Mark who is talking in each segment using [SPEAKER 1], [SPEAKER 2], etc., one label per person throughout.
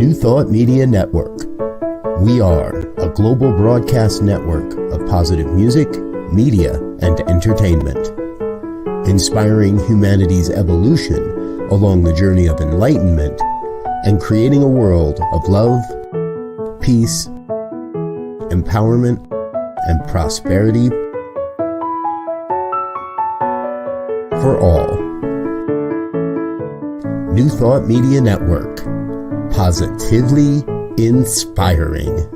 [SPEAKER 1] New Thought Media Network. We are a global broadcast network of positive music, media, and entertainment, inspiring humanity's evolution along the journey of enlightenment and creating a world of love, peace, empowerment, and prosperity for all. New Thought Media Network. Positively inspiring.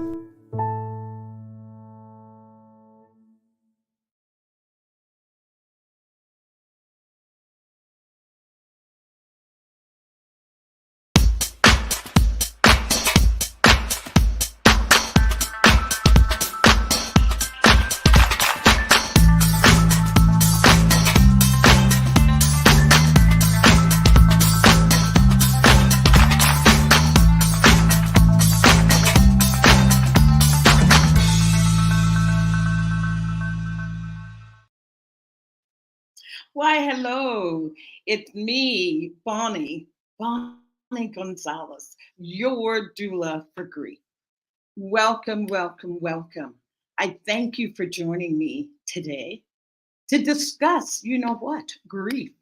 [SPEAKER 2] Why, hello, it's me, Bonnie Gonzalez, your doula for grief. Welcome, welcome, welcome. I thank you for joining me today to discuss, grief.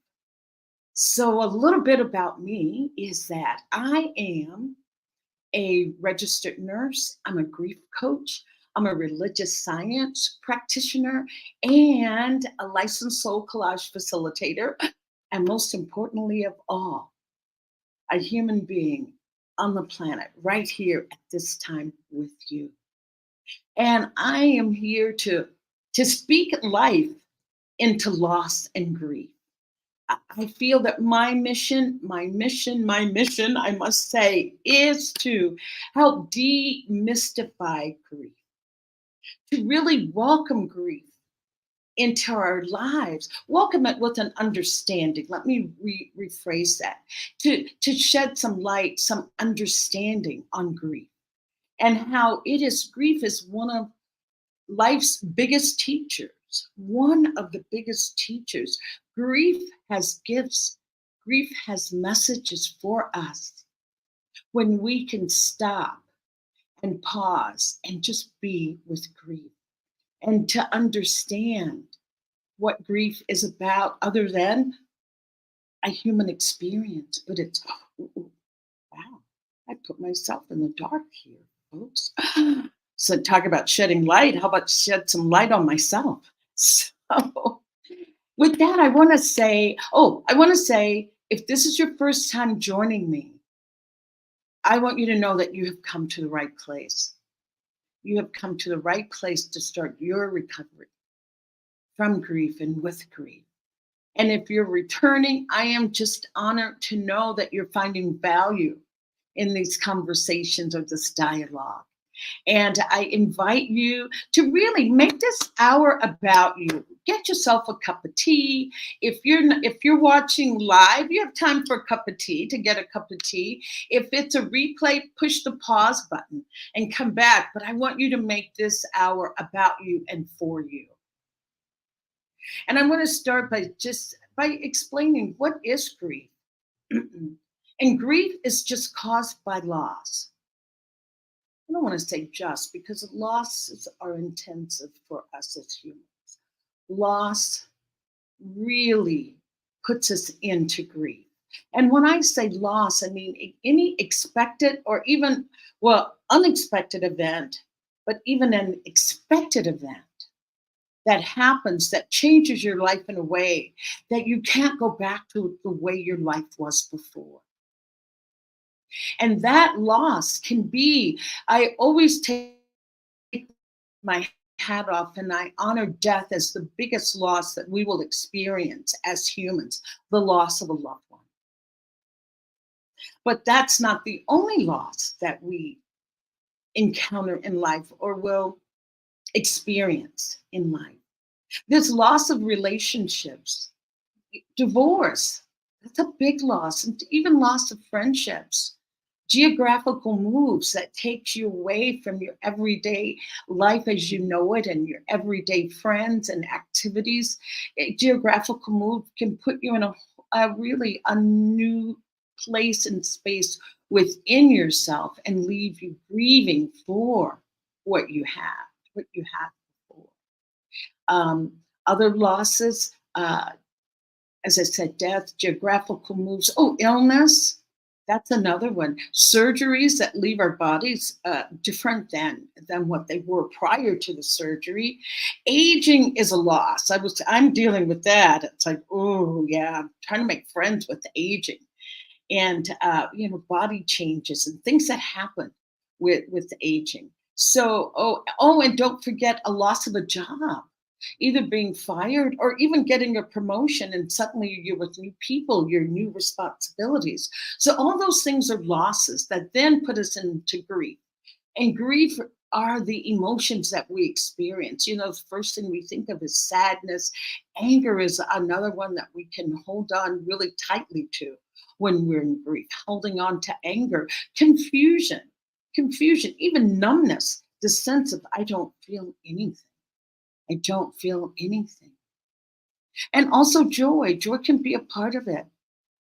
[SPEAKER 2] So a little bit about me is that I am a registered nurse. I'm a grief coach. I'm a religious science practitioner and a licensed soul collage facilitator. And most importantly of all, a human being on the planet right here at this time with you. And I am here to speak life into loss and grief. I feel that my mission, I must say, is to help demystify grief, to really welcome grief into our lives, welcome it with an understanding. Let me rephrase that, to shed some light, some understanding on grief and how grief is one of life's biggest teachers, one of the biggest teachers. Grief has gifts. Grief has messages for us when we can stop and pause and just be with grief and to understand what grief is about other than a human experience. But it's, wow, I put myself in the dark here, folks. So talk about shedding light. How about shed some light on myself? So with that, I want to say, if this is your first time joining me, I want you to know that you have come to the right place. You have come to the right place to start your recovery from grief and with grief. And if you're returning, I am just honored to know that you're finding value in these conversations or this dialogue. And I invite you to really make this hour about you. Get yourself a cup of tea. If you're watching live, you have time for a cup of tea, to get a cup of tea. If it's a replay, push the pause button and come back. But I want you to make this hour about you and for you. And I'm going to start by explaining what is grief. And grief is just caused by loss. I don't want to say just, because losses are intensive for us as humans. Loss really puts us into grief. And when I say loss, I mean any expected or even, unexpected event, but even an expected event that happens that changes your life in a way that you can't go back to the way your life was before. And that loss can be, I always take my hat off and I honor death as the biggest loss that we will experience as humans, the loss of a loved one. But that's not the only loss that we encounter in life or will experience in life. There's loss of relationships, divorce, that's a big loss, and even loss of friendships. Geographical moves that takes you away from your everyday life as you know it and your everyday friends and activities. A geographical move can put you in a new place and space within yourself and leave you grieving for what you had before. Um, Other losses, as I said, death, geographical moves. Oh, illness. That's another one. Surgeries that leave our bodies different than what they were prior to the surgery. Aging is a loss. I'm dealing with that. It's like, oh yeah, I'm trying to make friends with aging, and body changes and things that happen with aging. So and don't forget a loss of a job, either being fired or even getting a promotion, and suddenly you're with new people, your new responsibilities. So all those things are losses that then put us into grief. And grief are the emotions that we experience. The first thing we think of is sadness. Anger is another one that we can hold on really tightly to when we're in grief, holding on to anger. Confusion, even numbness, the sense of I don't feel anything. I don't feel anything. And also joy. Joy can be a part of it.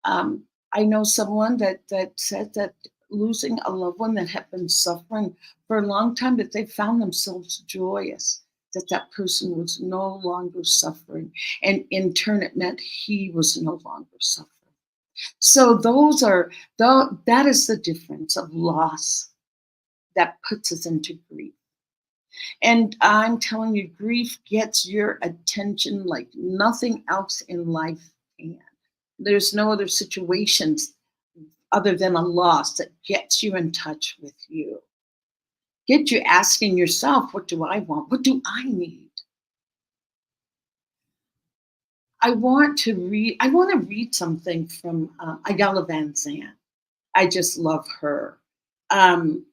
[SPEAKER 2] Um, I know someone that said that losing a loved one that had been suffering for a long time, that they found themselves joyous, that that person was no longer suffering. And in turn, it meant he was no longer suffering. So that is the difference of loss that puts us into grief. And I'm telling you, grief gets your attention like nothing else in life can. There's no other situations other than a loss that gets you in touch with you. Get you asking yourself, what do I want? What do I need? I want to read something from Ayala Van Zandt. I just love her. Um,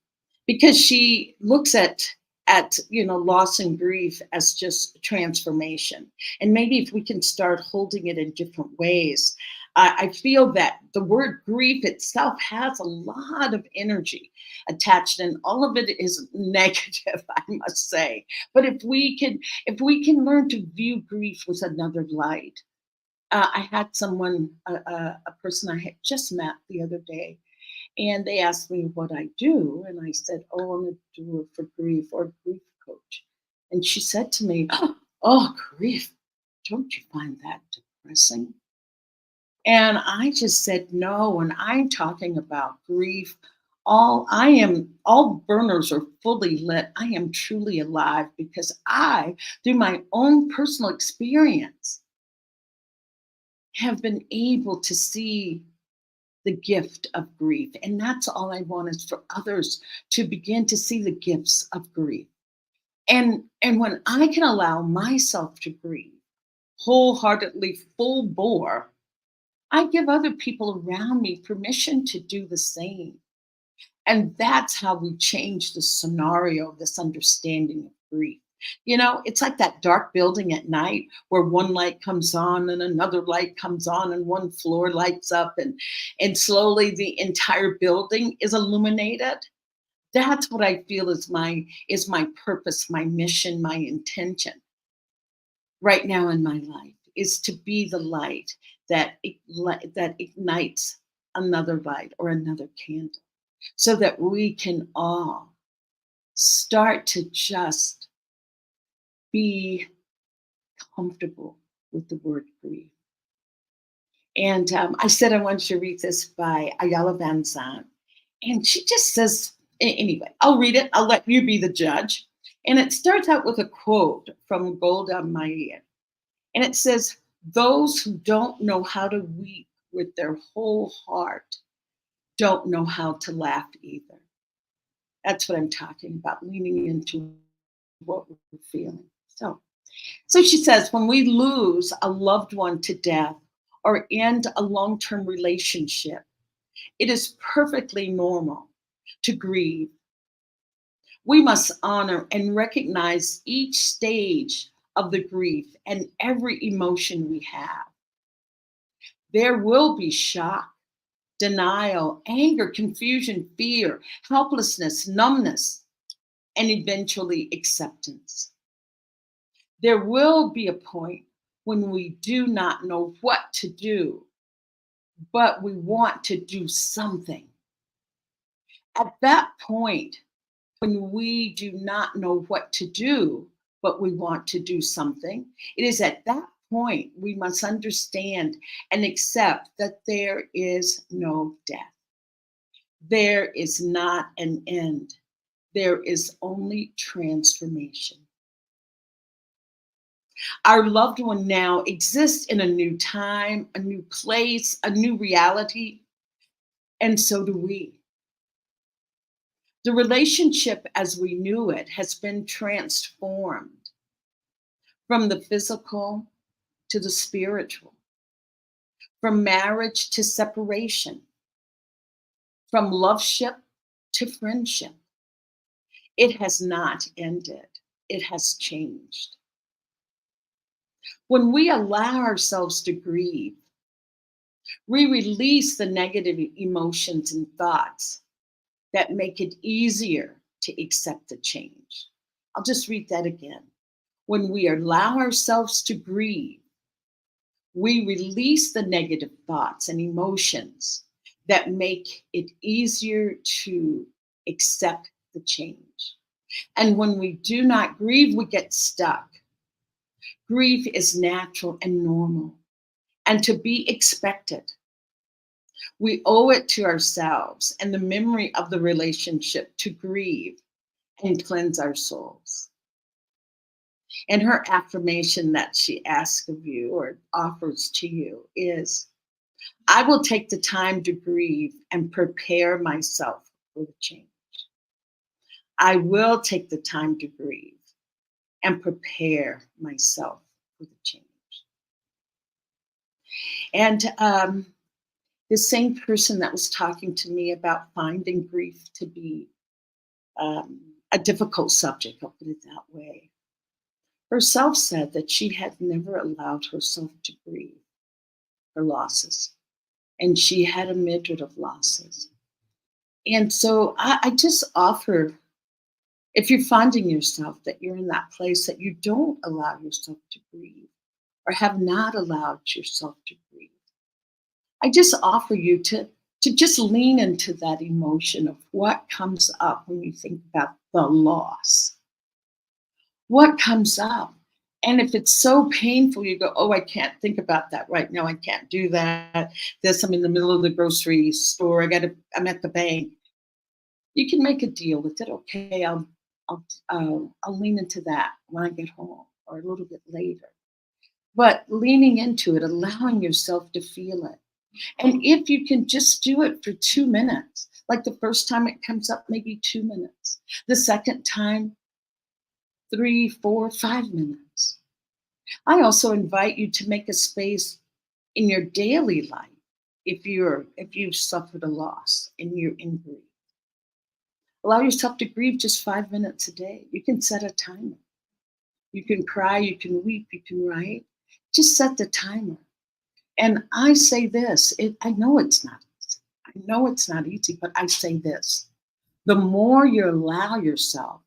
[SPEAKER 2] because she looks at loss and grief as just transformation, and maybe if we can start holding it in different ways. I feel that the word grief itself has a lot of energy attached, and all of it is negative, I must say. But if we can learn to view grief with another light. I had someone, a person I had just met the other day, and they asked me what I do. And I said, oh, I'm a doula for grief, or grief coach. And she said to me, oh, grief, don't you find that depressing? And I just said, no, when I'm talking about grief, all burners are fully lit. I am truly alive because I, through my own personal experience, have been able to see the gift of grief. And that's all I want, is for others to begin to see the gifts of grief. And when I can allow myself to grieve wholeheartedly, full bore, I give other people around me permission to do the same. And that's how we change the scenario of this understanding of grief. It's like that dark building at night where one light comes on and another light comes on and one floor lights up, and slowly the entire building is illuminated. That's what I feel is my purpose, my mission, my intention right now in my life, is to be the light that ignites another light or another candle, so that we can all start to just be comfortable with the word grief. And I said I wanted to read this by Ayala Van Zandt. And she just says, anyway, I'll read it. I'll let you be the judge. And it starts out with a quote from Golda Meir. And it says, those who don't know how to weep with their whole heart don't know how to laugh either. That's what I'm talking about, leaning into what we're feeling. So she says, when we lose a loved one to death or end a long-term relationship, it is perfectly normal to grieve. We must honor and recognize each stage of the grief and every emotion we have. There will be shock, denial, anger, confusion, fear, helplessness, numbness, and eventually acceptance. There will be a point when we do not know what to do, but we want to do something. At that point, when we do not know what to do, but we want to do something, it is at that point we must understand and accept that there is no death. There is not an end. There is only transformation. Our loved one now exists in a new time, a new place, a new reality, and so do we. The relationship as we knew it has been transformed from the physical to the spiritual, from marriage to separation, from loveship to friendship. It has not ended, it has changed. When we allow ourselves to grieve, we release the negative emotions and thoughts that make it easier to accept the change. I'll just read that again. When we allow ourselves to grieve, we release the negative thoughts and emotions that make it easier to accept the change. And when we do not grieve, we get stuck. Grief is natural and normal and to be expected. We owe it to ourselves and the memory of the relationship to grieve and cleanse our souls. And her affirmation that she asks of you or offers to you is, I will take the time to grieve and prepare myself for the change. I will take the time to grieve and prepare myself for the change. And the same person that was talking to me about finding grief to be a difficult subject, I'll put it that way, herself said that she had never allowed herself to grieve her losses. And she had a myriad of losses. And so I just offer, if you're finding yourself that you're in that place that you don't allow yourself to grieve or have not allowed yourself to grieve, I just offer you to just lean into that emotion of what comes up when you think about the loss. What comes up? And if it's so painful, you go, oh, I can't think about that right now. I can't do that. I'm in the middle of the grocery store. I'm at the bank. You can make a deal with it. Okay, I'll lean into that when I get home or a little bit later. But leaning into it, allowing yourself to feel it. And if you can just do it for 2 minutes, like the first time it comes up, maybe 2 minutes. The second time, 3, 4, 5 minutes. I also invite you to make a space in your daily life if you've suffered a loss and you're in grief. Allow yourself to grieve just 5 minutes a day. You can set a timer. You can cry, you can weep, you can write. Just set the timer. And I say this, I know it's not easy. I know it's not easy, but I say this. The more you allow yourself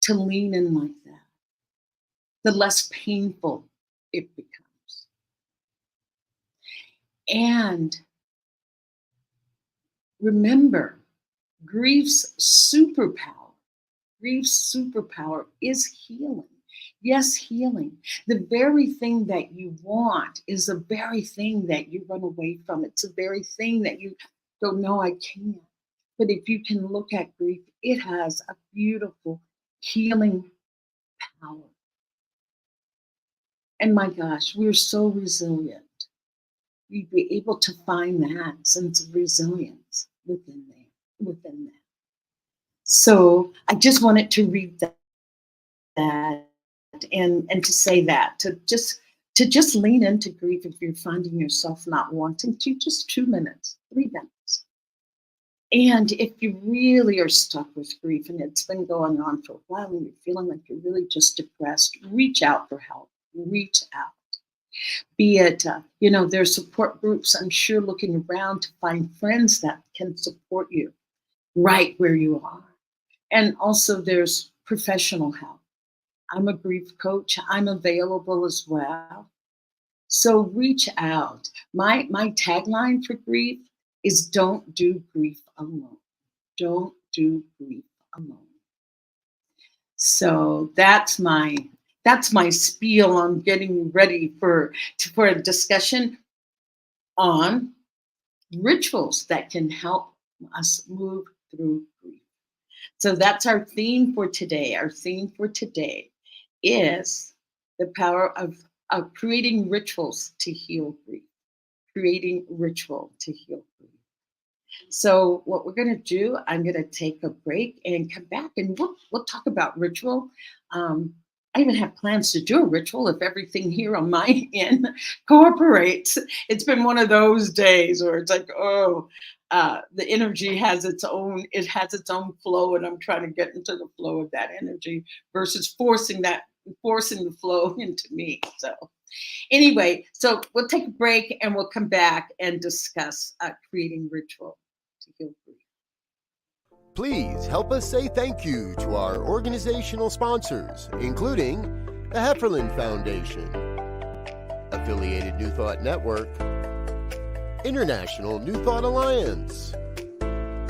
[SPEAKER 2] to lean in like that, the less painful it becomes. And remember, grief's superpower is healing. Yes, healing. The very thing that you want is the very thing that you run away from. It's the very thing that you don't know I can't. But if you can look at grief, it has a beautiful healing power. And my gosh, we're so resilient. We'd be able to find that sense of resilience within that. So I just wanted to read that and to say that, to just lean into grief if you're finding yourself not wanting to, just 2 minutes, 3 minutes. And if you really are stuck with grief and it's been going on for a while and you're feeling like you're really just depressed, reach out for help. Reach out. Be it, there's support groups, I'm sure, looking around to find friends that can support you right where you are. And also there's professional help. I'm a grief coach. I'm available as well. So reach out. My tagline for grief is don't do grief alone. Don't do grief alone. So that's my spiel on getting ready for a discussion on rituals that can help us move through grief. So that's our theme for today. Our theme for today is the power of creating rituals to heal grief. Creating ritual to heal grief. So what we're going to do, I'm going to take a break and come back, and we'll talk about ritual. I even have plans to do a ritual if everything here on my end cooperates. It's been one of those days where it's like, oh, the energy has its own. It has its own flow, and I'm trying to get into the flow of that energy versus forcing the flow into me. So anyway, so we'll take a break and we'll come back and discuss creating ritual to heal grief.
[SPEAKER 1] Please help us say thank you to our organizational sponsors, including the Hefferland Foundation, Affiliated New Thought Network, International New Thought Alliance,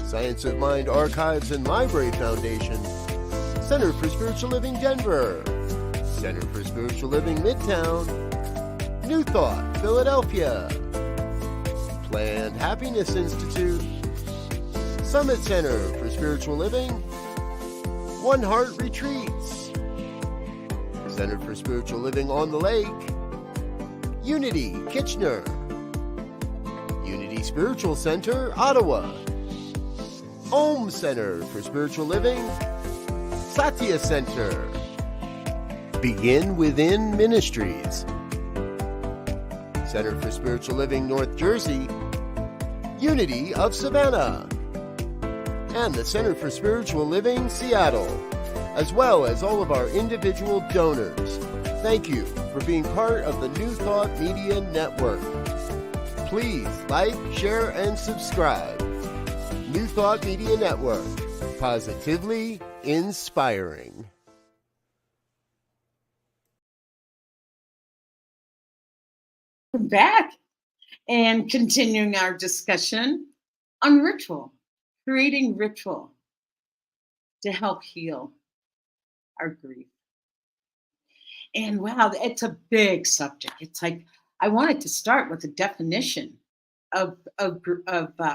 [SPEAKER 1] Science of Mind Archives and Library Foundation, Center for Spiritual Living Denver, Center for Spiritual Living Midtown, New Thought Philadelphia, Planned Happiness Institute, Summit Center for Spiritual Living, One Heart Retreats, Center for Spiritual Living on the Lake, Unity Kitchener, Unity Spiritual Center Ottawa, Om Center for Spiritual Living, Satya Center, Begin Within Ministries, Center for Spiritual Living North Jersey, Unity of Savannah, and the Center for Spiritual Living Seattle, as well as all of our individual donors. Thank you for being part of the New Thought Media Network. Please like, share, and subscribe. New Thought Media Network, positively inspiring.
[SPEAKER 2] Welcome back and continuing our discussion on ritual, creating ritual to help heal our grief. And wow, it's a big subject. It's like I wanted to start with a definition of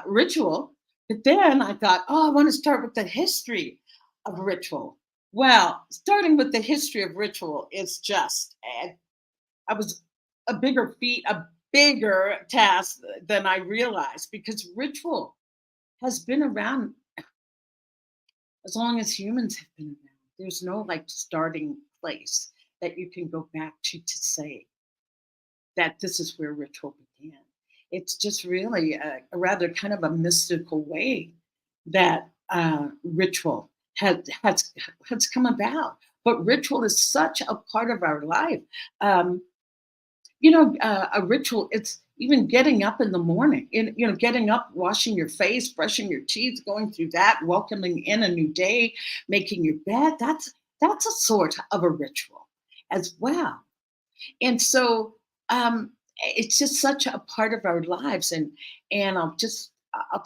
[SPEAKER 2] ritual, but then I thought, oh, I want to start with the history of ritual. Well, starting with the history of ritual is just, I was a bigger feat, a bigger task than I realized, because ritual has been around as long as humans have been around. There's no like starting place that you can go back to say that this is where ritual began. It's just really a rather kind of a mystical way that ritual has come about. But ritual is such a part of our life. A ritual, it's even getting up in the morning, getting up, washing your face, brushing your teeth, going through that, welcoming in a new day, making your bed. That's a sort of a ritual as well. And so it's just such a part of our lives. And I'll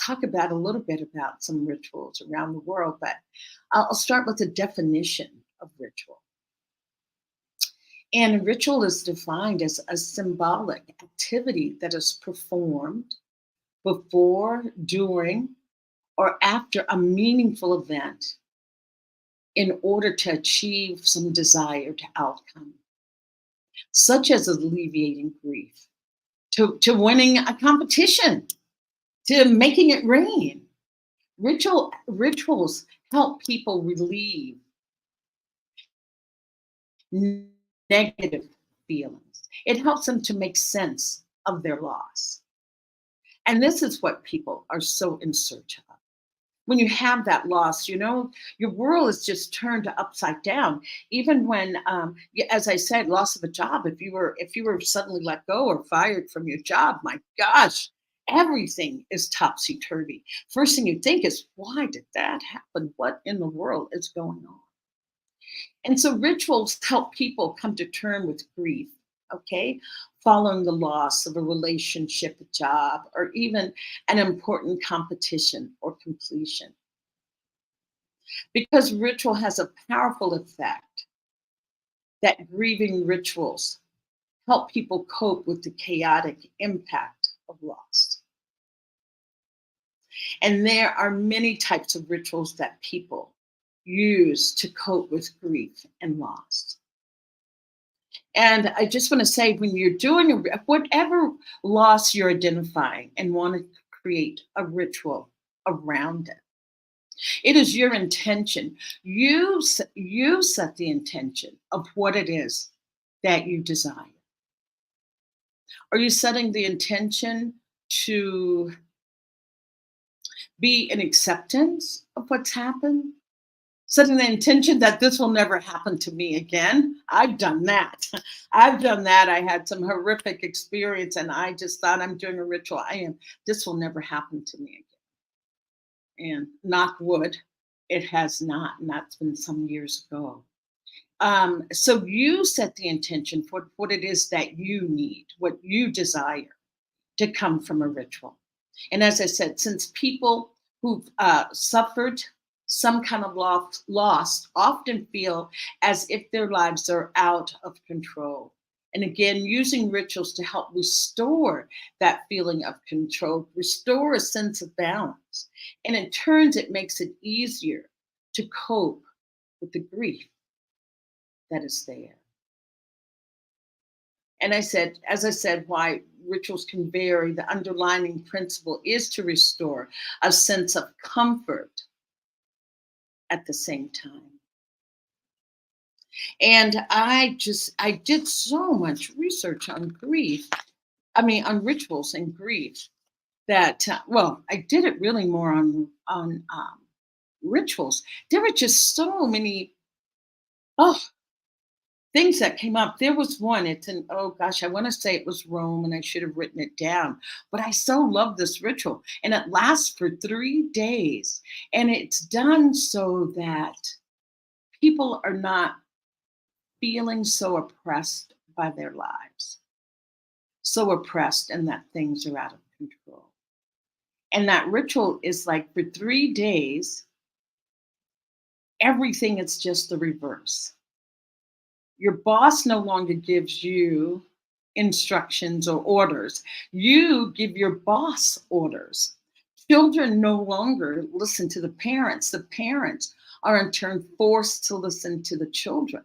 [SPEAKER 2] talk about a little bit about some rituals around the world, but I'll start with the definition of ritual. And a ritual is defined as a symbolic activity that is performed before, during, or after a meaningful event in order to achieve some desired outcome, such as alleviating grief, to winning a competition, to making it rain. Rituals help people relieve negative feelings. It helps them to make sense of their loss. And this is what people are so in search of. When you have that loss, your world is just turned upside down. Even when, as I said, loss of a job, if you were suddenly let go or fired from your job, my gosh, everything is topsy-turvy. First thing you think is, why did that happen? What in the world is going on? And so rituals help people come to terms with grief, okay, following the loss of a relationship, a job, or even an important competition or completion. Because ritual has a powerful effect, that grieving rituals help people cope with the chaotic impact of loss. And there are many types of rituals that people use to cope with grief and loss. And I just want to say, when you're doing whatever loss you're identifying and want to create a ritual around it, it is your intention. You set the intention of what it is that you desire. Are you setting the intention to be in acceptance of what's happened? Setting the intention that this will never happen to me again. I've done that. I've done that. I had some horrific experience and I just thought, I'm doing a ritual. This will never happen to me again. And knock wood, it has not. And that's been some years ago. So you set the intention for what it is that you need, what you desire to come from a ritual. And as I said, since people who've suffered some kind of loss often feel as if their lives are out of control. And again, using rituals to help restore that feeling of control, restore a sense of balance. And in turns, it makes it easier to cope with the grief that is there. And as I said, why rituals can vary, the underlying principle is to restore a sense of comfort at the same time. And I did so much research on grief, on rituals and grief, that, I did it really more on rituals. There were just so many, things that came up. There was one, I want to say it was Rome and I should have written it down, but I so love this ritual and it lasts for 3 days. And it's done so that people are not feeling so oppressed by their lives, so oppressed and that things are out of control. And that ritual is like for 3 days, everything is just the reverse. Your boss no longer gives you instructions or orders. You give your boss orders. Children no longer listen to the parents. The parents are in turn forced to listen to the children.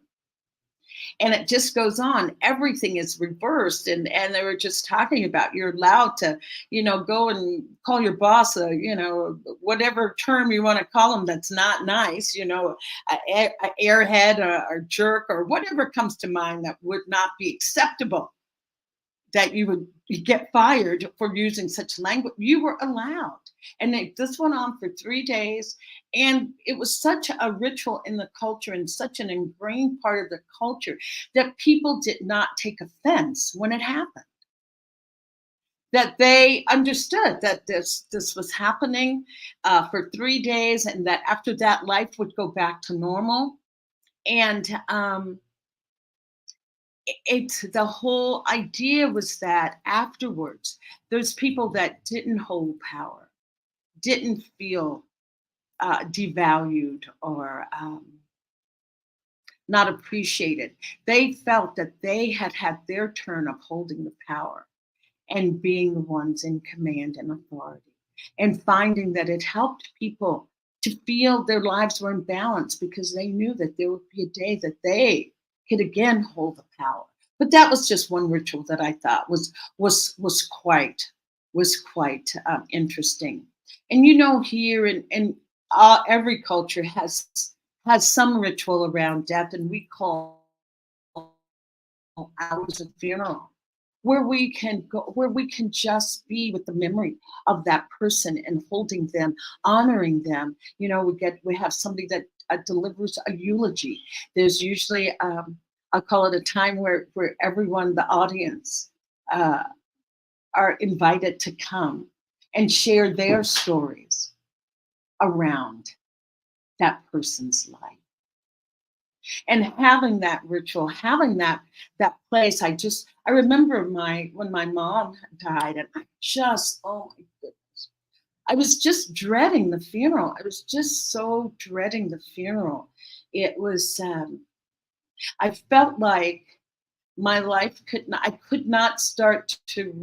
[SPEAKER 2] And it just goes on. Everything is reversed. And they were just talking about, you're allowed to, go and call your boss, whatever term you want to call them that's not nice, a airhead or jerk or whatever comes to mind that would not be acceptable, that you would get fired for using such language. You were allowed. And this went on for 3 days. And it was such a ritual in the culture and such an ingrained part of the culture that people did not take offense when it happened. That they understood that this was happening for 3 days and that after that life would go back to normal. And the whole idea was that afterwards, there's people that didn't hold power, didn't feel devalued or not appreciated. They felt that they had their turn of holding the power and being the ones in command and authority, and finding that it helped people to feel their lives were in balance because they knew that there would be a day that they could again hold the power. But that was just one ritual that I thought was quite interesting. And here in every culture has some ritual around death, and we call ours a funeral, where we can just be with the memory of that person and holding them, honoring them. We have somebody that delivers a eulogy. There's usually I'll call it a time where everyone, the audience, are invited to come and share their stories around that person's life. And having that ritual, having that place, I remember when my mom died, and oh my goodness, I was just dreading the funeral. I was just so dreading the funeral. It was, I felt like my life I could not start to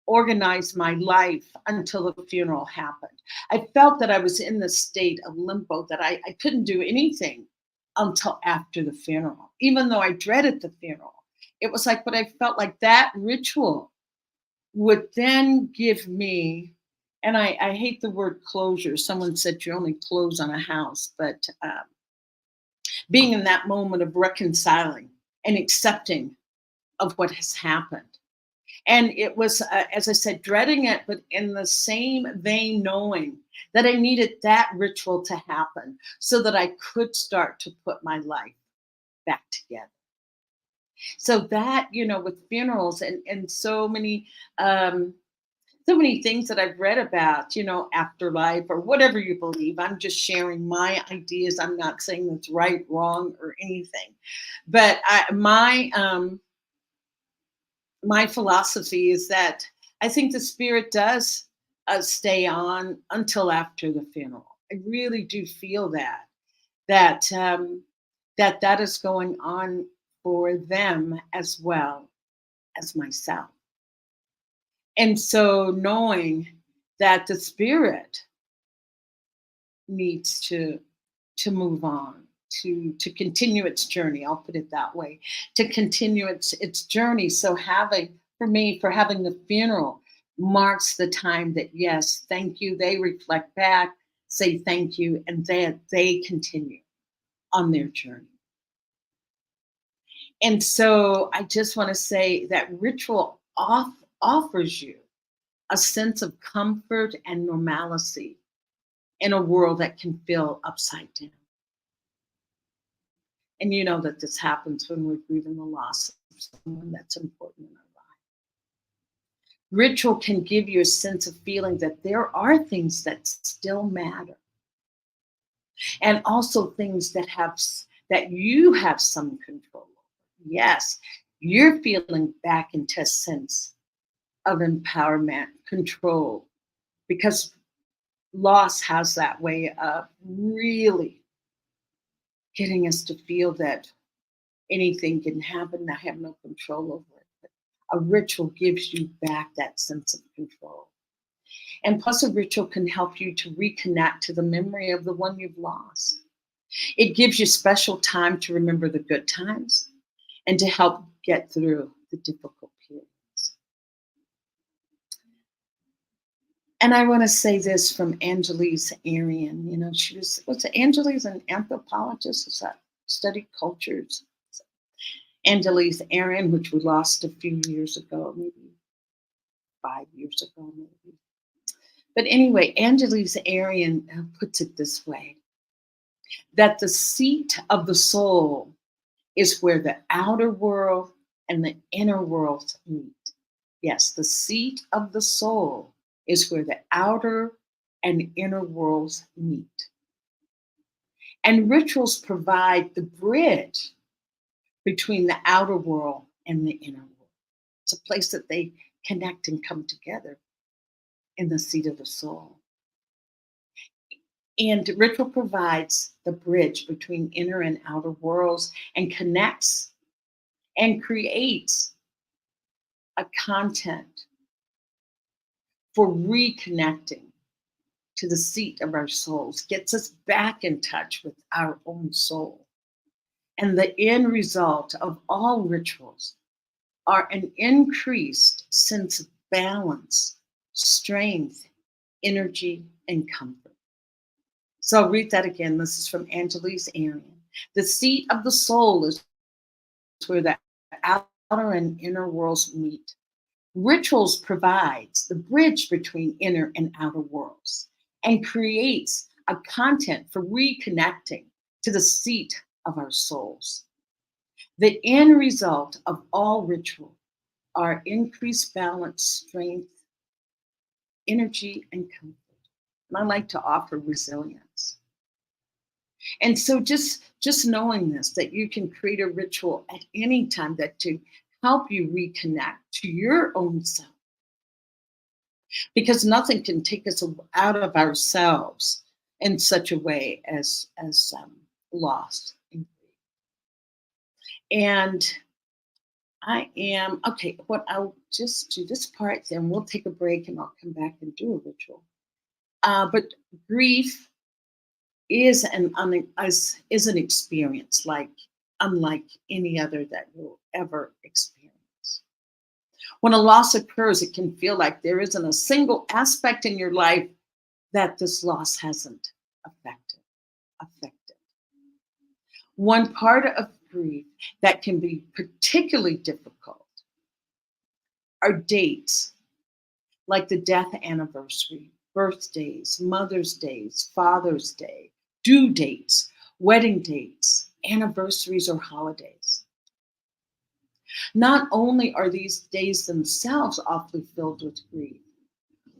[SPEAKER 2] reorganize my life until the funeral happened. I felt that I was in this state of limbo, that I couldn't do anything until after the funeral, even though I dreaded the funeral. It was like, but I felt like that ritual would then give me, and I hate the word closure. Someone said you only close on a house, but being in that moment of reconciling and accepting of what has happened. And it was, as I said, dreading it, but in the same vein, knowing that I needed that ritual to happen so that I could start to put my life back together. So that, with funerals and so many things that I've read about, afterlife or whatever you believe. I'm just sharing my ideas. I'm not saying that's right, wrong, or anything. But my philosophy is that I think the spirit does stay on until after the funeral. I really do feel that that is going on for them as well as myself. And so knowing that the spirit needs to move on, to continue its journey, I'll put it that way, to continue its journey. So for having the funeral marks the time that, yes, thank you, they reflect back, say thank you, and then they continue on their journey. And so I just want to say that ritual offers you a sense of comfort and normalcy in a world that can feel upside down. And you know that this happens when we're grieving the loss of someone that's important in our life. Ritual can give you a sense of feeling that there are things that still matter, and also things that you have some control over. Yes, you're feeling back into a sense of empowerment, control, because loss has that way of really getting us to feel that anything can happen. I have no control over it. But a ritual gives you back that sense of control. And plus, a ritual can help you to reconnect to the memory of the one you've lost. It gives you special time to remember the good times and to help get through the difficult periods. And I want to say this from Angelise Arian. Angelise an anthropologist that studied cultures. Angelise Arian, which we lost a few years ago, maybe 5 years ago, maybe. But anyway, Angelise Arian puts it this way, that the seat of the soul is where the outer world and the inner world meet. Yes, the seat of the soul is where the outer and inner worlds meet. And rituals provide the bridge between the outer world and the inner world. It's a place that they connect and come together in the seat of the soul. And ritual provides the bridge between inner and outer worlds and connects and creates a content for reconnecting to the seat of our souls, gets us back in touch with our own soul. And the end result of all rituals are an increased sense of balance, strength, energy, and comfort. So I'll read that again. This is from Angelise Arian. The seat of the soul is where the outer and inner worlds meet. Rituals provides the bridge between inner and outer worlds and creates a content for reconnecting to the seat of our souls. The end result of all ritual are increased balance, strength, energy, and comfort. And I like to offer resilience. And so just knowing this, that you can create a ritual at any time that to help you reconnect to your own self. Because nothing can take us out of ourselves in such a way as loss and grief. And I am okay. What I'll just do this part, then we'll take a break, and I'll come back and do a ritual. But grief is an experience unlike any other that you'll ever experience. When a loss occurs, it can feel like there isn't a single aspect in your life that this loss hasn't affected. One part of grief that can be particularly difficult are dates, like the death anniversary, birthdays, Mother's Days, Father's Day, due dates, wedding dates, anniversaries, or holidays. Not only are these days themselves awfully filled with grief,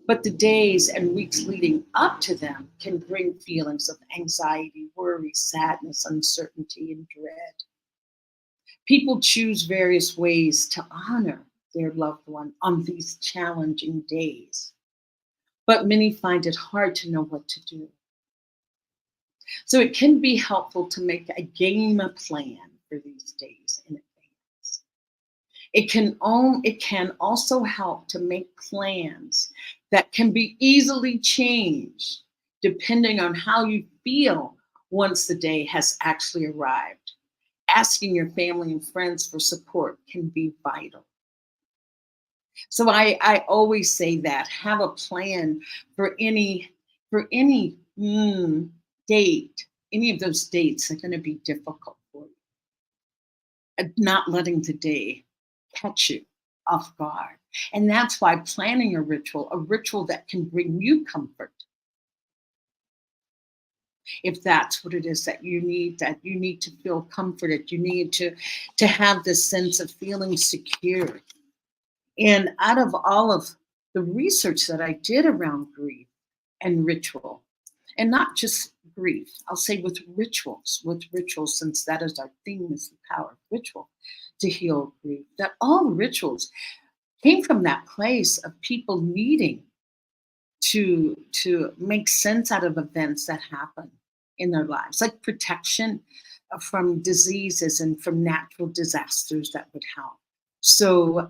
[SPEAKER 2] but the days and weeks leading up to them can bring feelings of anxiety, worry, sadness, uncertainty, and dread. People choose various ways to honor their loved one on these challenging days, but many find it hard to know what to do. So it can be helpful to make a game plan for these days in advance. It can also help to make plans that can be easily changed depending on how you feel once the day has actually arrived. Asking your family and friends for support can be vital. So I always say that have a plan for any date, any of those dates that are going to be difficult for you. And not letting the day catch you off guard. And that's why planning a ritual that can bring you comfort, if that's what it is that you need to feel comforted, you need to have this sense of feeling secure. And out of all of the research that I did around grief and ritual, and not just grief, I'll say with rituals, since that is our theme, is the power of ritual to heal grief, that all rituals came from that place of people needing to make sense out of events that happen in their lives, like protection from diseases and from natural disasters that would help. So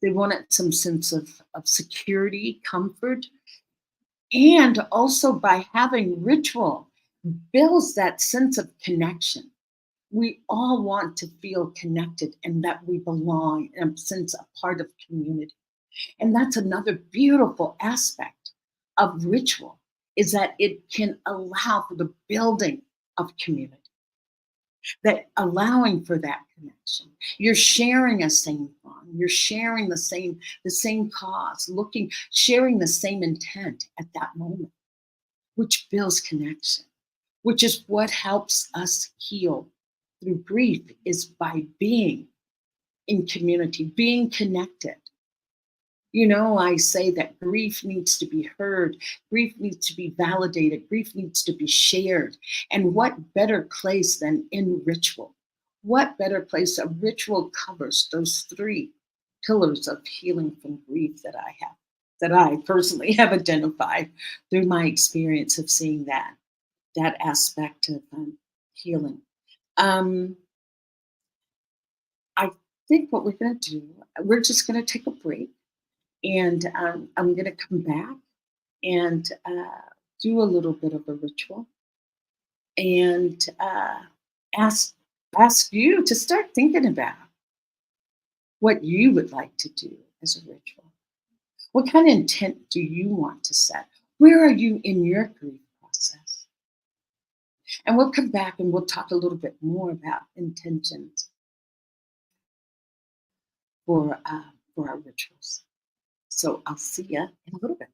[SPEAKER 2] they wanted some sense of security, comfort, and also by having ritual builds that sense of connection. We all want to feel connected and that we belong and sense a part of community. And that's another beautiful aspect of ritual, is that it can allow for the building of community, that allowing for that connection. You're sharing a same bond, you're sharing the same cause, sharing the same intent at that moment, which builds connection, which is what helps us heal through grief, is by being in community, being connected. You know, I say that grief needs to be heard, grief needs to be validated, grief needs to be shared. And what better place than in ritual? What better place? A ritual covers those three pillars of healing from grief that I personally have identified through my experience of seeing that aspect of healing. I think what we're going to do, we're just going to take a break. And I'm going to come back and do a little bit of a ritual and ask you to start thinking about what you would like to do as a ritual. What kind of intent do you want to set? Where are you in your grief process? And we'll come back and we'll talk a little bit more about intentions for our rituals. So I'll see you in a little bit.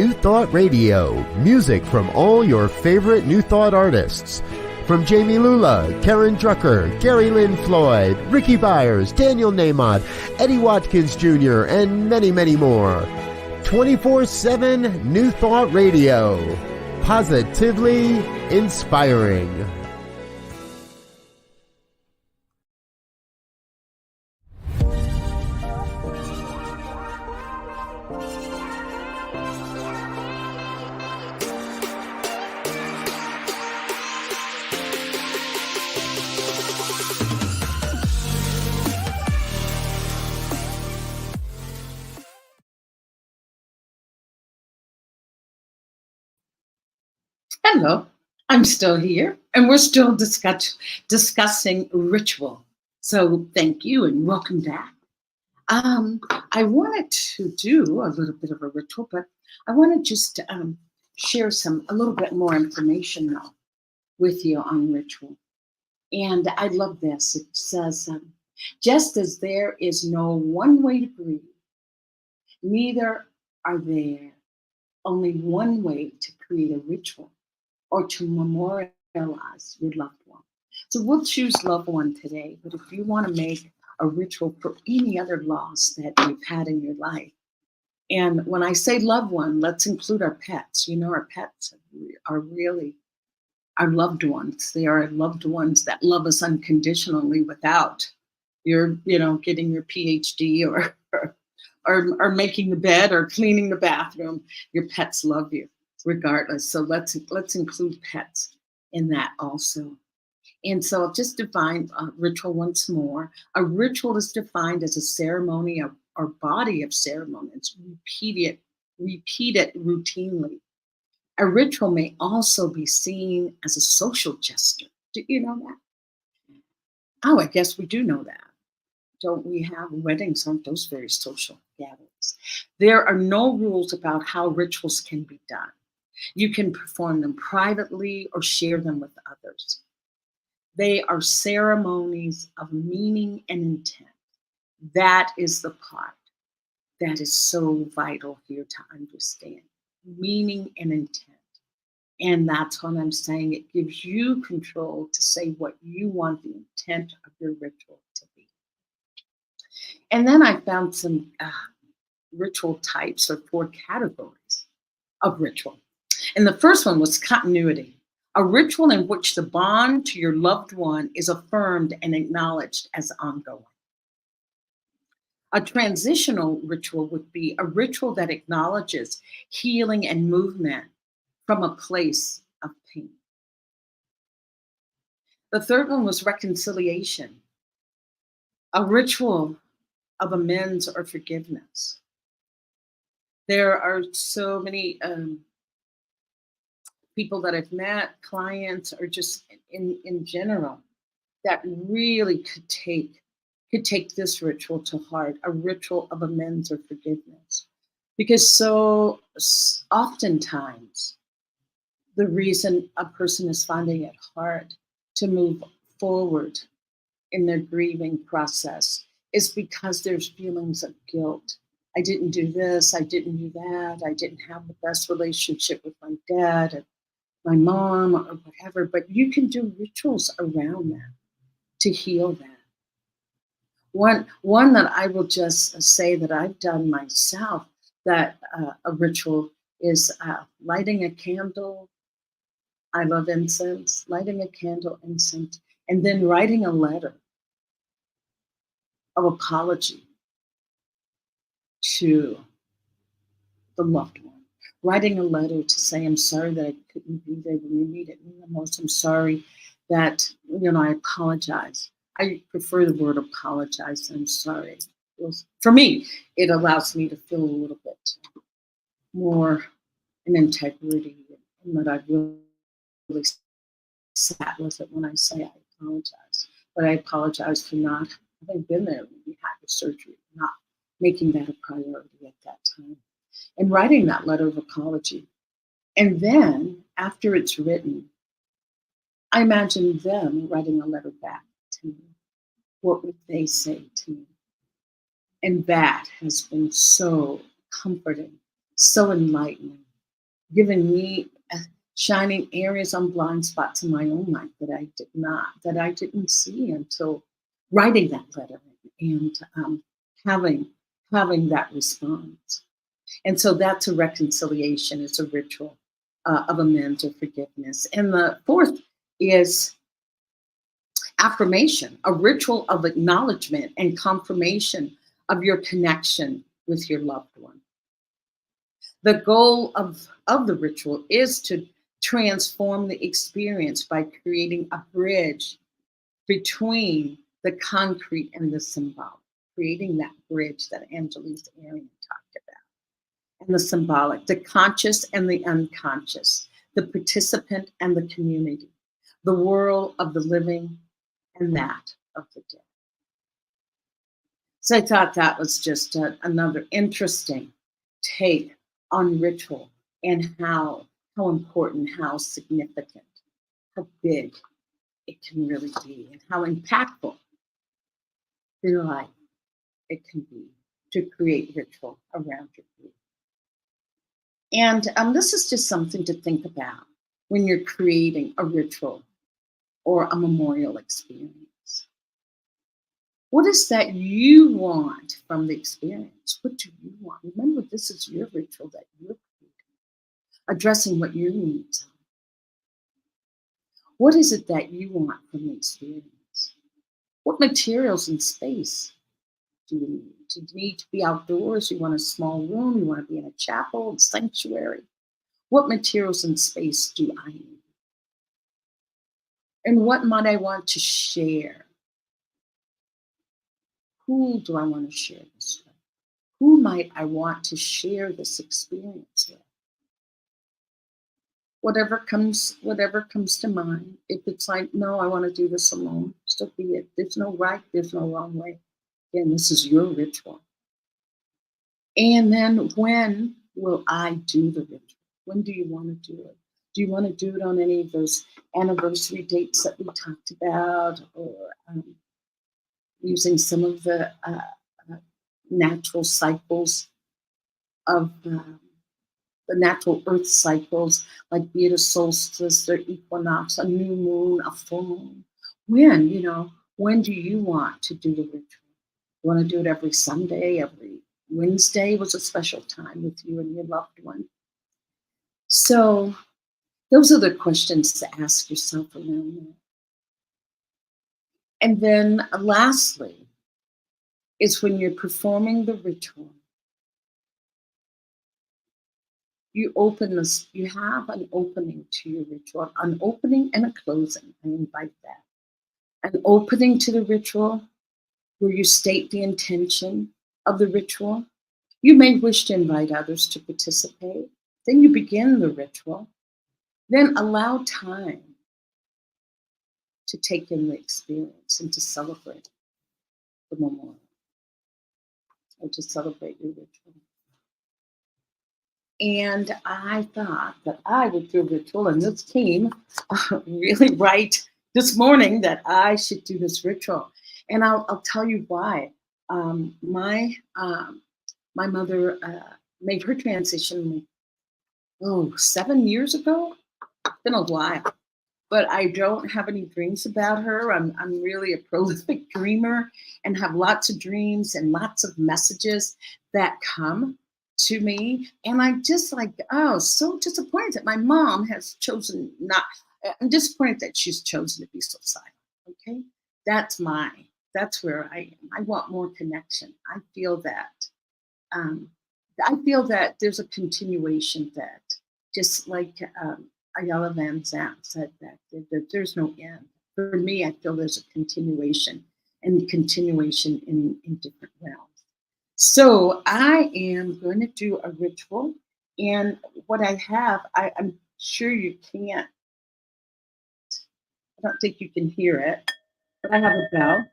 [SPEAKER 1] New Thought Radio, music from all your favorite New Thought artists. From Jamie Lula, Karen Drucker, Gary Lynn Floyd, Ricky Byers, Daniel Nahmod, Eddie Watkins Jr., and many, many more. 24/7 New Thought Radio. Positively inspiring.
[SPEAKER 2] Hello, I'm still here, and we're still discussing ritual. So thank you and welcome back. I wanted to do a little bit of a ritual, but I want to just share a little bit more information now with you on ritual. And I love this. It says, just as there is no one way to breathe, neither are there only one way to create a ritual or to memorialize your loved one. So we'll choose loved one today, but if you want to make a ritual for any other loss that you've had in your life, and when I say loved one, let's include our pets. You know, our pets are really our loved ones. They are loved ones that love us unconditionally without your, getting your PhD or making the bed or cleaning the bathroom. Your pets love you regardless. So let's include pets in that also. And so I'll just define ritual once more. A ritual is defined as a ceremony or body of ceremonies. Repeat it routinely. A ritual may also be seen as a social gesture. Do you know that? Oh, I guess we do know that. Don't we have weddings? Aren't those very social gatherings? There are no rules about how rituals can be done. You can perform them privately or share them with others. They are ceremonies of meaning and intent. That is the part that is so vital here to understand. Meaning and intent. And that's what I'm saying. It gives you control to say what you want the intent of your ritual to be. And then I found some ritual types or 4 categories of ritual. And the first one was continuity, a ritual in which the bond to your loved one is affirmed and acknowledged as ongoing. A transitional ritual would be a ritual that acknowledges healing and movement from a place of pain. The third one was reconciliation, a ritual of amends or forgiveness. There are so many people that I've met, clients, or just in general, that really could take this ritual to heart, a ritual of amends or forgiveness. Because so oftentimes, the reason a person is finding it hard to move forward in their grieving process is because there's feelings of guilt. I didn't do this, I didn't do that, I didn't have the best relationship with my dad and my mom or whatever, but you can do rituals around that to heal that. One that I will just say that I've done myself, that a ritual is lighting a candle. I love incense, lighting a candle, incense, and then writing a letter of apology to the loved one. Writing a letter to say, I'm sorry that I couldn't be there when you needed me the most. I'm sorry that, I apologize. I prefer the word apologize. I'm sorry. For me, it allows me to feel a little bit more in integrity, and that I really sat with it when I say I apologize. But I apologize for not having been there when we had the surgery, not making that a priority at that time, and writing that letter of apology. And then after it's written, I imagine them writing a letter back to me. What would they say to me? And that has been so comforting, so enlightening, giving me shining areas on blind spots in my own life that I didn't see until writing that letter and having that response. And so that's a reconciliation. It's a ritual of amends or forgiveness. And the fourth is affirmation, a ritual of acknowledgement and confirmation of your connection with your loved one. The goal of the ritual is to transform the experience by creating a bridge between the concrete and the symbolic, creating that bridge that Angelise Arian talked about. And the symbolic, the conscious and the unconscious, the participant and the community, the world of the living and that of the dead. So I thought that was just another interesting take on ritual and how important, how significant, how big it can really be, and how impactful your life it can be to create ritual around your grief. And this is just something to think about when you're creating a ritual or a memorial experience. What is that you want from the experience? What do you want? Remember, this is your ritual that you're creating, addressing what your needs are. What is it that you want from the experience? What materials and space do you need? Do you need to be outdoors? You want a small room? You want to be in a chapel, a sanctuary? What materials and space do I need? And what might I want to share? Who do I want to share this with? Who might I want to share this experience with? Whatever comes to mind. If it's like, no, I want to do this alone, so be it. There's no right, there's no wrong way. Again, this is your ritual. And then when will I do the ritual? When do you want to do it? Do you want to do it on any of those anniversary dates that we talked about, or using some of the natural cycles of the natural earth cycles, like be it a solstice or equinox, a new moon, a full moon? When do you want to do the ritual? You want to do it every Sunday, every Wednesday was a special time with you and your loved one. So those are the questions to ask yourself around that. And then lastly is when you're performing the ritual, you have an opening to your ritual, an opening and a closing. I invite that. An opening to the ritual where you state the intention of the ritual. You may wish to invite others to participate. Then you begin the ritual. Then allow time to take in the experience and to celebrate the memorial or to celebrate your ritual. And I thought that I would do a ritual, and this came really right this morning that I should do this ritual. And I'll tell you why. My mother made her transition 7 years ago. It's been a while, but I don't have any dreams about her. I'm really a prolific dreamer and have lots of dreams and lots of messages that come to me. And I'm just like, so disappointed that my mom has chosen not. I'm disappointed that she's chosen to be so silent. Okay, that's where I am. I want more connection. I feel that. I feel that there's a continuation, that just like Ayala Van Zandt said, that there's no end. For me, I feel there's a continuation, and continuation in different realms. So I am going to do a ritual, and what I have, I'm sure you can't, I don't think you can hear it, but I have a bell.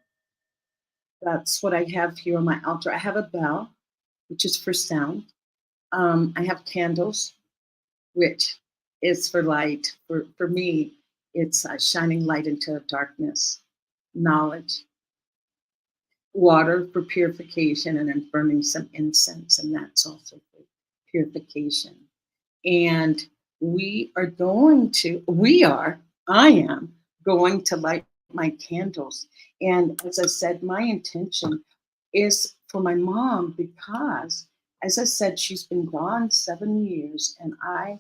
[SPEAKER 2] That's what I have here on my altar. I have a bell, which is for sound. I have candles, which is for light. For me, it's shining light into darkness, knowledge, water for purification, and then burning some incense, and that's also for purification. And I am going to light my candles. And as I said, my intention is for my mom because, as I said, she's been gone 7 years, and I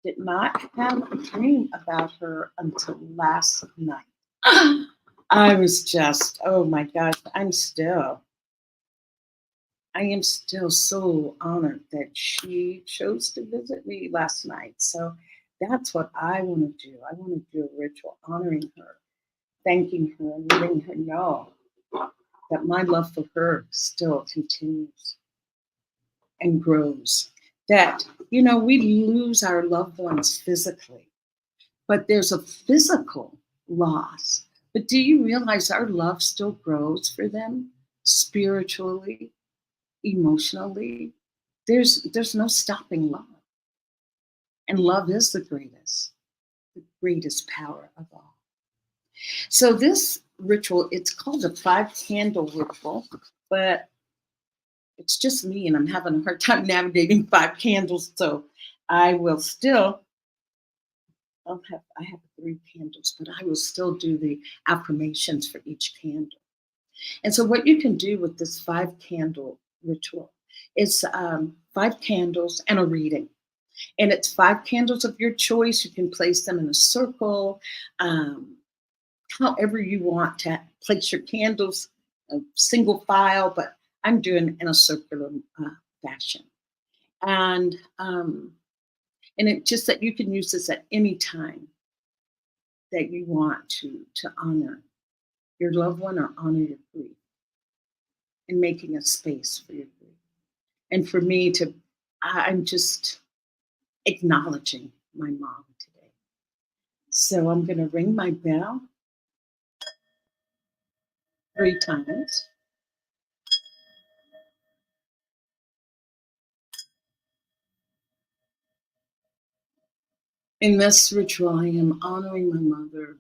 [SPEAKER 2] did not have a dream about her until last night. I was just, oh my gosh, I am still so honored that she chose to visit me last night. So that's what I want to do. I want to do a ritual honoring her, thanking her, and letting her know that my love for her still continues and grows. That, we lose our loved ones physically, but there's a physical loss. But do you realize our love still grows for them spiritually, emotionally? There's no stopping love. And love is the greatest power of all. So this ritual, it's called a 5 candle ritual, but it's just me and I'm having a hard time navigating 5 candles. So I will still, I have 3 candles, but I will still do the affirmations for each candle. And so what you can do with this 5 candle ritual is 5 candles and a reading. And it's 5 candles of your choice. You can place them in a circle, however you want to place your candles, a single file, but I'm doing in a circular fashion. And it just that you can use this at any time that you want to honor your loved one or honor your grief, and making a space for your grief. And for me I'm just acknowledging my mom today. So I'm going to ring my bell 3 times. In this ritual, I am honoring my mother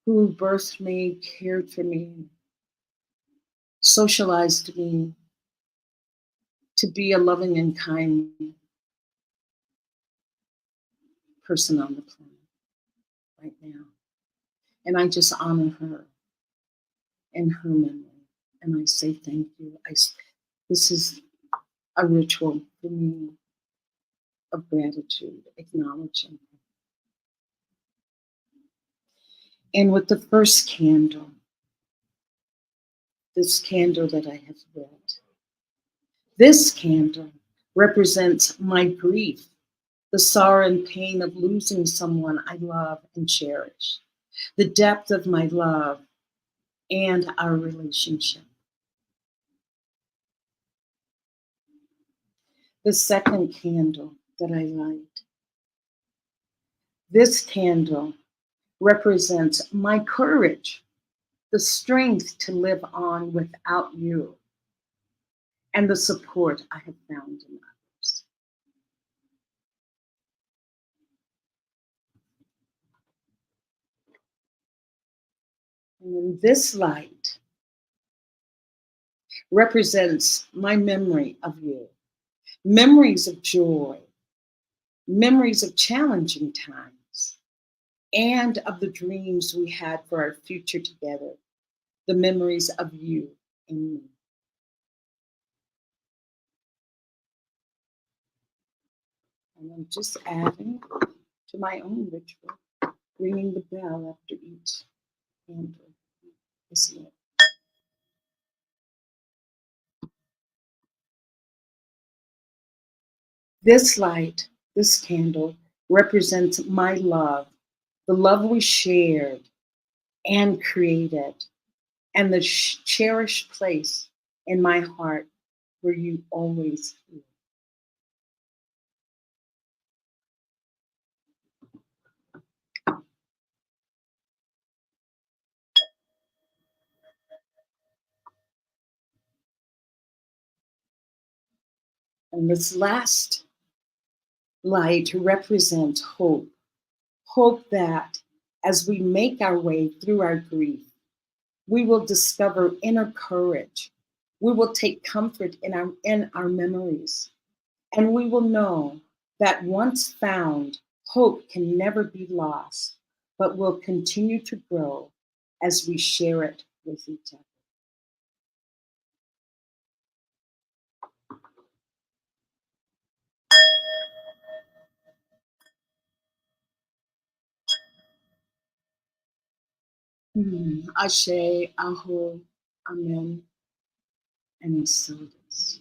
[SPEAKER 2] who birthed me, cared for me, socialized me to be a loving and kind person on the planet right now. And I just honor her and her memory. And I say thank you. This is a ritual for me of gratitude, acknowledging her. And with the first candle, this candle that I have lit, this candle represents my grief, the sorrow and pain of losing someone I love and cherish, the depth of my love and our relationship. The second candle that I light, this candle represents my courage, the strength to live on without you, and the support I have found in others. And then this light represents my memory of you, memories of joy, memories of challenging times, and of the dreams we had for our future together, the memories of you and me. And I'm just adding to my own ritual, ringing the bell after each candle is lit. This light, this candle, represents my love, the love we shared and created, and the cherished place in my heart where you always live. And this last light represents hope. Hope that as we make our way through our grief, we will discover inner courage. We will take comfort in our memories And we will know that once found, hope can never be lost, but will continue to grow as we share it with each other. Ashe, Aho, Amen, and so it is.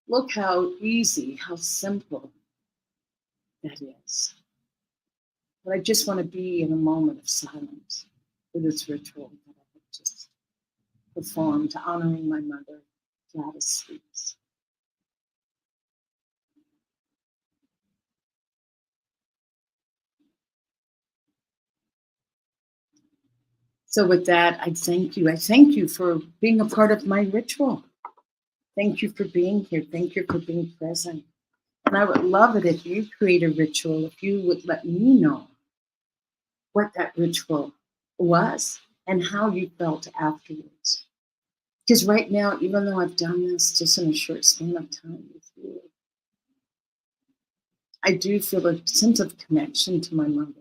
[SPEAKER 2] Look how easy, how simple that is. But I just want to be in a moment of silence for this ritual that I have just performed, honoring my mother, Gladys Sweets. So with that, I thank you. I thank you for being a part of my ritual. Thank you for being here. Thank you for being present. And I would love it if you create a ritual, if you would let me know what that ritual was and how you felt afterwards. Because right now, even though I've done this just in a short span of time with you, I do feel a sense of connection to my mother.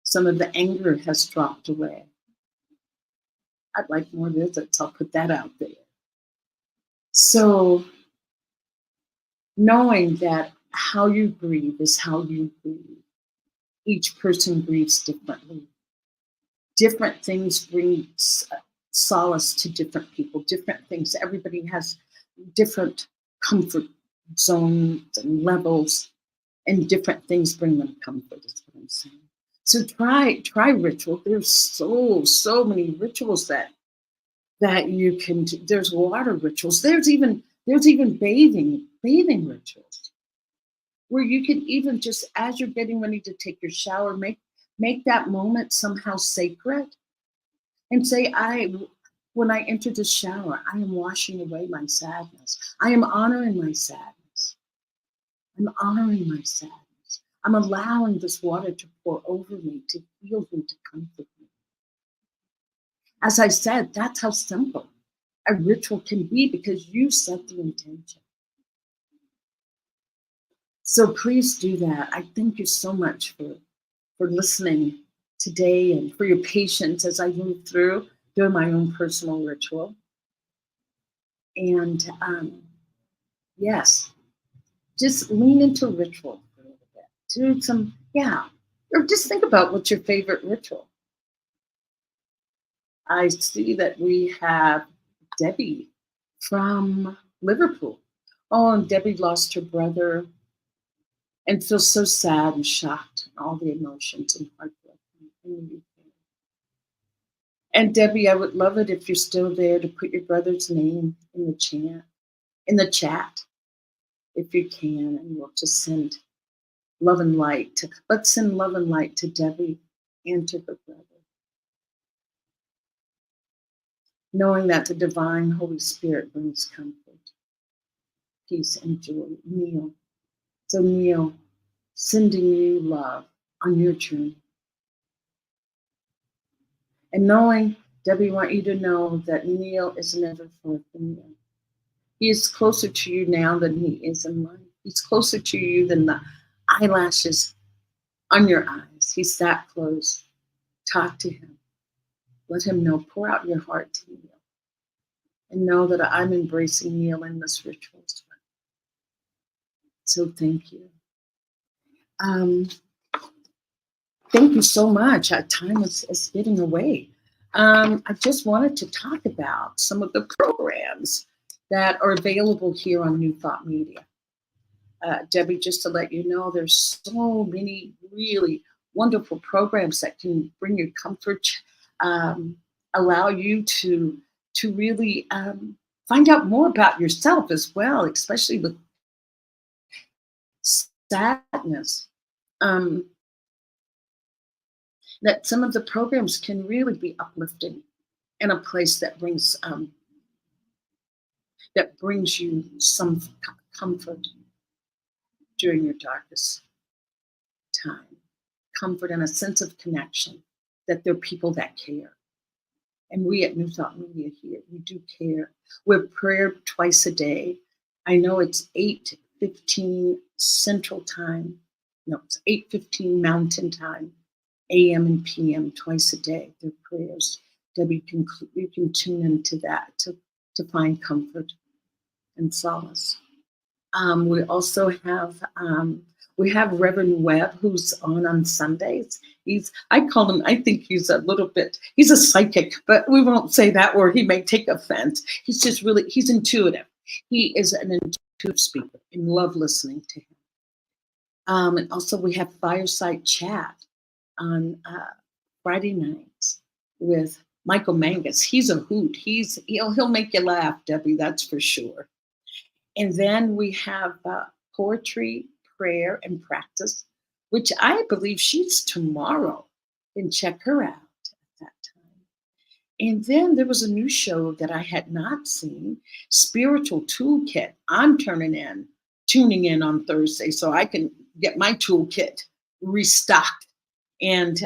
[SPEAKER 2] Some of the anger has dropped away. I'd like more visits. I'll put that out there. So knowing that how you grieve is how you grieve. Each person grieves differently. Different things bring solace to different people, different things. Everybody has different comfort zones and levels, and different things bring them comfort, is what I'm saying. So try ritual. There's so many rituals that you can do. There's water rituals. There's even bathing rituals, where you can even just, as you're getting ready to take your shower, make that moment somehow sacred and say, when I enter the shower, I am washing away my sadness. I am honoring my sadness. I'm honoring my sadness. I'm allowing this water to pour over me, to heal me, to comfort me. As I said, that's how simple a ritual can be, because you set the intention. So please do that. I thank you so much for listening today and for your patience as I move through doing my own personal ritual. And yes, just lean into ritual for a little bit. Do some, or just think about what's your favorite ritual. I see that we have Debbie from Liverpool. Oh, and Debbie lost her brother and feels so sad and shocked, and all the emotions and heartbreak in the UK. And Debbie, I would love it if you're still there to put your brother's name in the chat, if you can, and we'll just send love and light. Let's send love and light to Debbie and to her brother, knowing that the divine Holy Spirit brings comfort, peace, and joy. Neil. So Neil, sending you love on your journey. And knowing, Debbie, want you to know that Neil is never far from you. He is closer to you now than he is in life. He's closer to you than the eyelashes on your eyes. He's that close. Talk to him. Let him know. Pour out your heart to Neil. And know that I'm embracing Neil in this ritual as well. So thank you. Thank you so much. Our time is getting away. I just wanted to talk about some of the programs that are available here on New Thought Media. Debbie, just to let you know, there's so many really wonderful programs that can bring you comfort, allow you to really find out more about yourself as well, especially with sadness. That some of the programs can really be uplifting in a place that brings you some comfort during your darkest time. Comfort and a sense of connection, that there are people that care. And we at New Thought Media here, we do care. We're prayer twice a day. I know it's 8:15 Central Time. No, it's 8:15 Mountain Time, AM and PM, twice a day. They're prayers. Debbie, you can tune into that to find comfort and solace. We also have Reverend Webb, who's on Sundays. I call him, I think he's a psychic, but we won't say that word. He may take offense. He's intuitive. He is an intuitive speaker and love listening to him. And also we have Fireside Chat on Friday nights with Michael Mangus. He's a hoot. He'll make you laugh, Debbie, that's for sure. And then we have poetry, prayer, and practice, which I believe she's tomorrow. And check her out at that time. And then there was a new show that I had not seen, Spiritual Toolkit. I'm tuning in on Thursday so I can get my toolkit restocked. And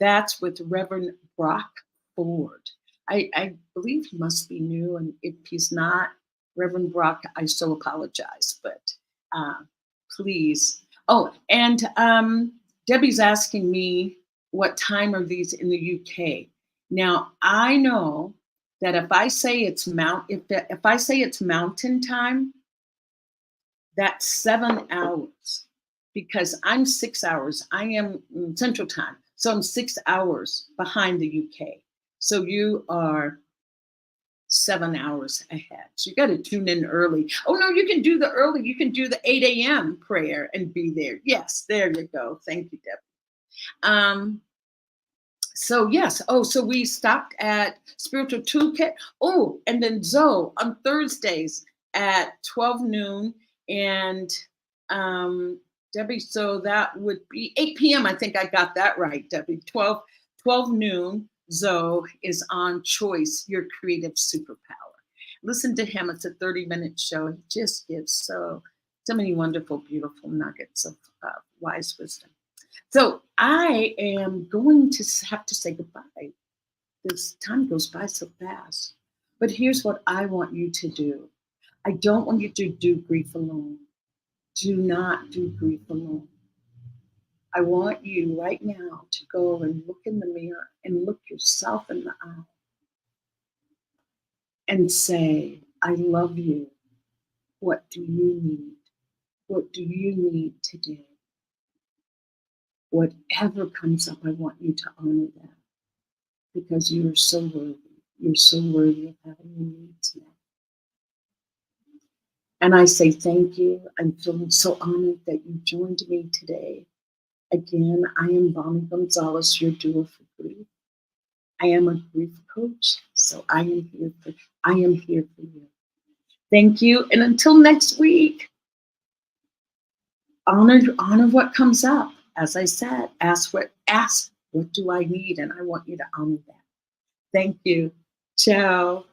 [SPEAKER 2] that's with Reverend Brock Ford. I believe he must be new, and if he's not, Reverend Brock, I so apologize, but please. Oh, and Debbie's asking me what time are these in the UK. Now I know that if I say it's Mountain Time, that's 7 hours, because I'm 6 hours. I am Central Time, so I'm 6 hours behind the UK. So you are 7 hours ahead. So you got to tune in early. Oh no, you can do the early. You can do the 8 a.m. prayer and be there. Yes, there you go. Thank you, Debbie. So yes. Oh, so we stopped at Spiritual Toolkit. Oh, and then Zoe on Thursdays at 12 noon. And Debbie, so that would be 8 p.m. I think I got that right, Debbie. 12 noon. Zoe is on Choice, Your Creative Superpower. Listen to him. It's a 30-minute show. He just gives so many wonderful, beautiful nuggets of wise wisdom. So I am going to have to say goodbye. This time goes by so fast. But here's what I want you to do. I don't want you to do grief alone. Do not do grief alone. I want you right now to go and look in the mirror and look yourself in the eye and say, I love you. What do you need? What do you need today? Whatever comes up, I want you to honor that, because you are so worthy. You're so worthy of having your needs met. And I say thank you. I'm feeling so honored that you joined me today. Again, I am Bonnie Gonzalez, your doula for grief. I am a grief coach, so I am here for you. Thank you, and until next week, honor what comes up. As I said, ask what do I need, and I want you to honor that. Thank you. Ciao.